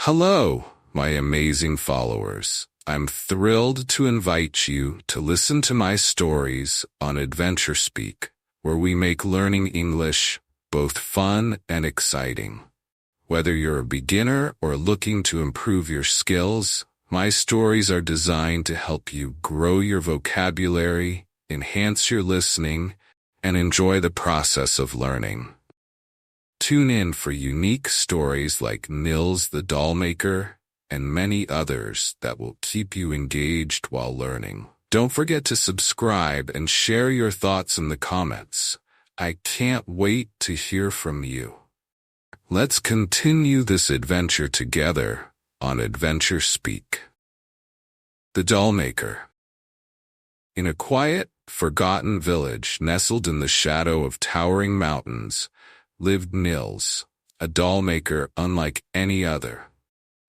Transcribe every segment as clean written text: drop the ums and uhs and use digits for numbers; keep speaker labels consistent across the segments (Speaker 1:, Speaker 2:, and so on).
Speaker 1: Hello, my amazing followers. I'm thrilled to invite you to listen to my stories on Adventure Speak, where we make learning English both fun and exciting. Whether you're a beginner or looking to improve your skills, my stories are designed to help you grow your vocabulary, enhance your listening, and enjoy the process of learning. Tune in for unique stories like Nils the doll maker and many others that will keep you engaged while learning. Don't forget to subscribe and share your thoughts in the comments. I can't wait to hear from you. Let's continue this adventure together on Adventure Speak. The Doll Maker. In a quiet, forgotten village nestled in the shadow of towering mountains, lived Nils, a doll maker unlike any other.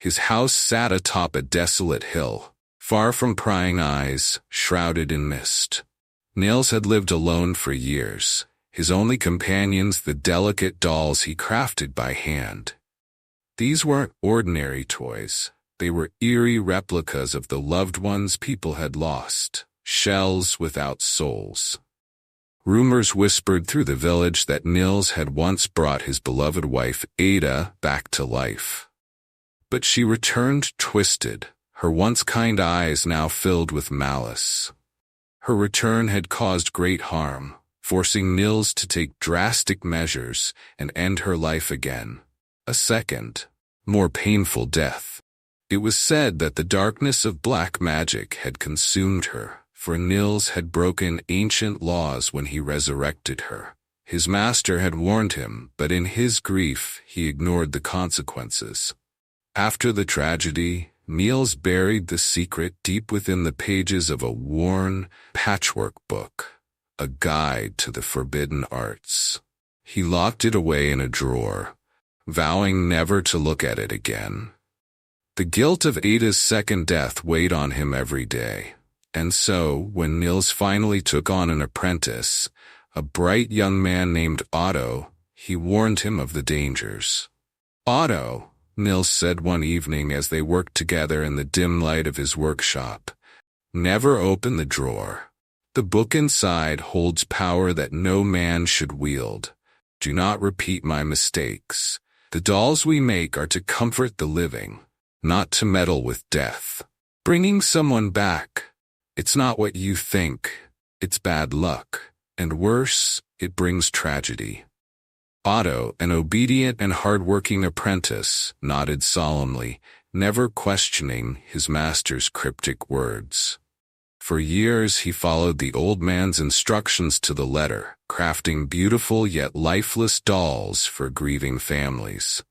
Speaker 1: His house sat atop a desolate hill, far from prying eyes, shrouded in mist. Nils had lived alone for years, his only companions the delicate dolls he crafted by hand. These weren't ordinary toys. They were eerie replicas of the loved ones people had lost, shells without souls. Rumors whispered through the village that Nils had once brought his beloved wife Ada back to life. But she returned twisted, her once kind eyes now filled with malice. Her return had caused great harm, forcing Nils to take drastic measures and end her life again. A second, more painful death. It was said that the darkness of black magic had consumed her, for Nils had broken ancient laws when he resurrected her. His master had warned him, but in his grief he ignored the consequences. After the tragedy, Nils buried the secret deep within the pages of a worn, patchwork book, a guide to the forbidden arts. He locked it away in a drawer, vowing never to look at it again. The guilt of Ada's second death weighed on him every day. And so, when Nils finally took on an apprentice, a bright young man named Otto, he warned him of the dangers. "Otto," Nils said one evening as they worked together in the dim light of his workshop, "never open the drawer. The book inside holds power that no man should wield. Do not repeat my mistakes. The dolls we make are to comfort the living, not to meddle with death. Bringing someone back, it's not what you think, it's bad luck, and worse, it brings tragedy." Otto, an obedient and hard-working apprentice, nodded solemnly, never questioning his master's cryptic words. For years he followed the old man's instructions to the letter, crafting beautiful yet lifeless dolls for grieving families.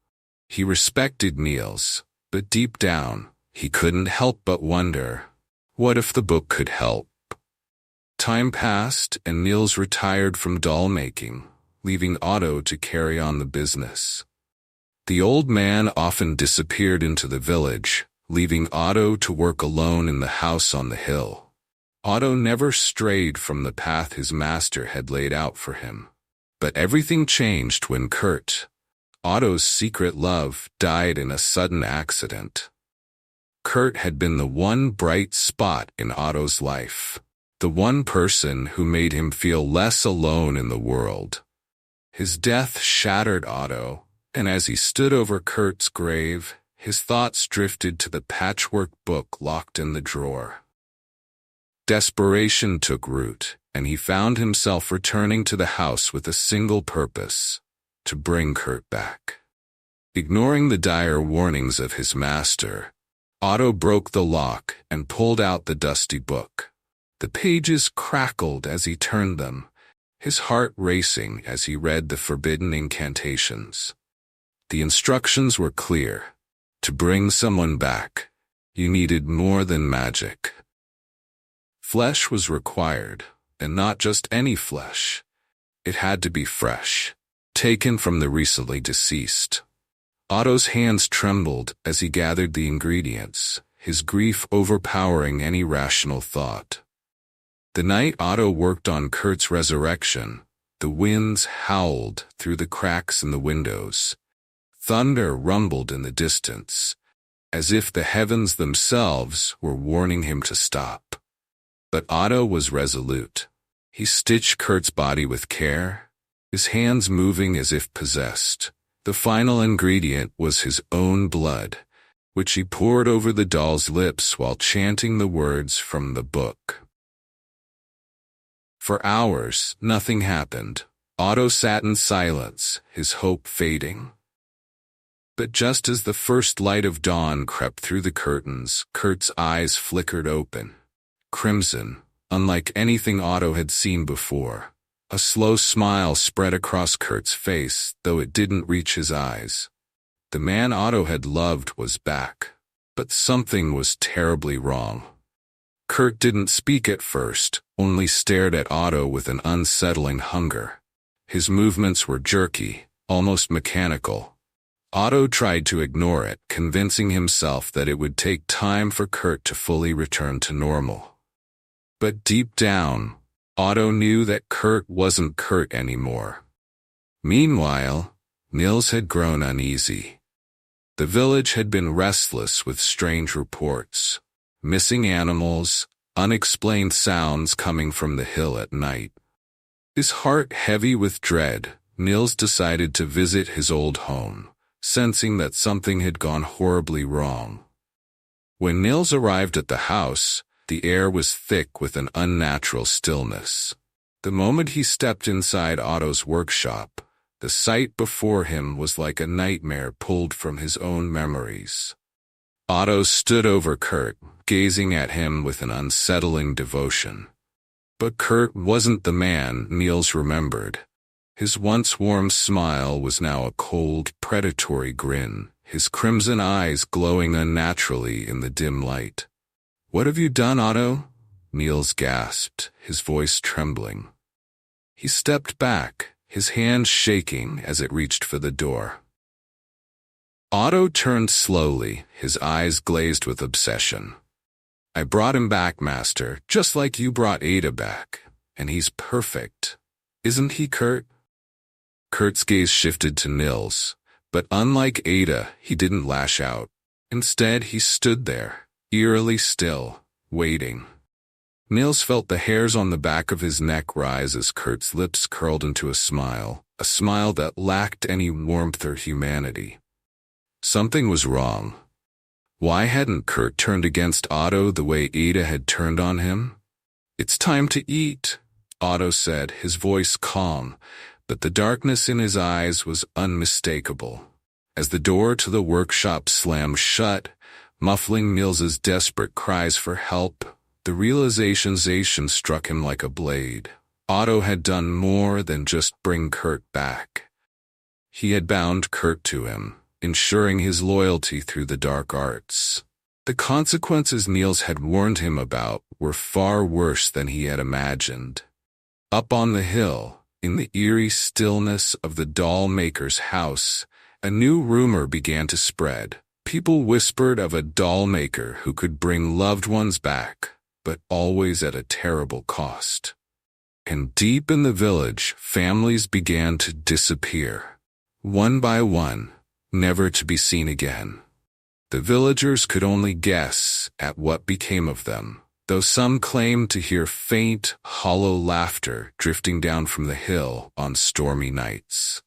Speaker 1: He respected Nils, but deep down, he couldn't help but wonder, what if the book could help? Time passed and Nils retired from doll making, leaving Otto to carry on the business. The old man often disappeared into the village, leaving Otto to work alone in the house on the hill. Otto never strayed from the path his master had laid out for him. But everything changed when Kurt, Otto's secret love, died in a sudden accident. Kurt had been the one bright spot in Otto's life, the one person who made him feel less alone in the world. His death shattered Otto, and as he stood over Kurt's grave, his thoughts drifted to the patchwork book locked in the drawer. Desperation took root, and he found himself returning to the house with a single purpose: to bring Kurt back. Ignoring the dire warnings of his master, Otto broke the lock and pulled out the dusty book. The pages crackled as he turned them, his heart racing as he read the forbidden incantations. The instructions were clear. To bring someone back, you needed more than magic. Flesh was required, and not just any flesh. It had to be fresh, taken from the recently deceased. Otto's hands trembled as he gathered the ingredients, his grief overpowering any rational thought. The night Otto worked on Kurt's resurrection, the winds howled through the cracks in the windows. Thunder rumbled in the distance, as if the heavens themselves were warning him to stop. But Otto was resolute. He stitched Kurt's body with care, his hands moving as if possessed. The final ingredient was his own blood, which he poured over the doll's lips while chanting the words from the book. For hours, nothing happened. Otto sat in silence, his hope fading. But just as the first light of dawn crept through the curtains, Kurt's eyes flickered open. Crimson, unlike anything Otto had seen before. A slow smile spread across Kurt's face, though it didn't reach his eyes. The man Otto had loved was back, but something was terribly wrong. Kurt didn't speak at first, only stared at Otto with an unsettling hunger. His movements were jerky, almost mechanical. Otto tried to ignore it, convincing himself that it would take time for Kurt to fully return to normal. But deep down, Otto knew that Kurt wasn't Kurt anymore. Meanwhile, Nils had grown uneasy. The village had been restless with strange reports. Missing animals, unexplained sounds coming from the hill at night. His heart heavy with dread, Nils decided to visit his old home, sensing that something had gone horribly wrong. When Nils arrived at the house, the air was thick with an unnatural stillness. The moment he stepped inside Otto's workshop, the sight before him was like a nightmare pulled from his own memories. Otto stood over Kurt, gazing at him with an unsettling devotion. But Kurt wasn't the man Nils remembered. His once warm smile was now a cold, predatory grin, his crimson eyes glowing unnaturally in the dim light. "What have you done, Otto?" Nils gasped, his voice trembling. He stepped back, his hand shaking as it reached for the door. Otto turned slowly, his eyes glazed with obsession. "I brought him back, Master, just like you brought Ada back. And he's perfect. Isn't he, Kurt?" Kurt's gaze shifted to Nils, but unlike Ada, he didn't lash out. Instead, he stood there, eerily still, waiting. Nils felt the hairs on the back of his neck rise as Kurt's lips curled into a smile that lacked any warmth or humanity. Something was wrong. Why hadn't Kurt turned against Otto the way Ada had turned on him? "It's time to eat," Otto said, his voice calm, but the darkness in his eyes was unmistakable. As the door to the workshop slammed shut, muffling Nils's desperate cries for help, the realization struck him like a blade. Otto had done more than just bring Kurt back. He had bound Kurt to him, ensuring his loyalty through the dark arts. The consequences Nils had warned him about were far worse than he had imagined. Up on the hill, in the eerie stillness of the doll maker's house, a new rumor began to spread. People whispered of a doll maker who could bring loved ones back, but always at a terrible cost. And deep in the village, families began to disappear, one by one, never to be seen again. The villagers could only guess at what became of them, though some claimed to hear faint, hollow laughter drifting down from the hill on stormy nights.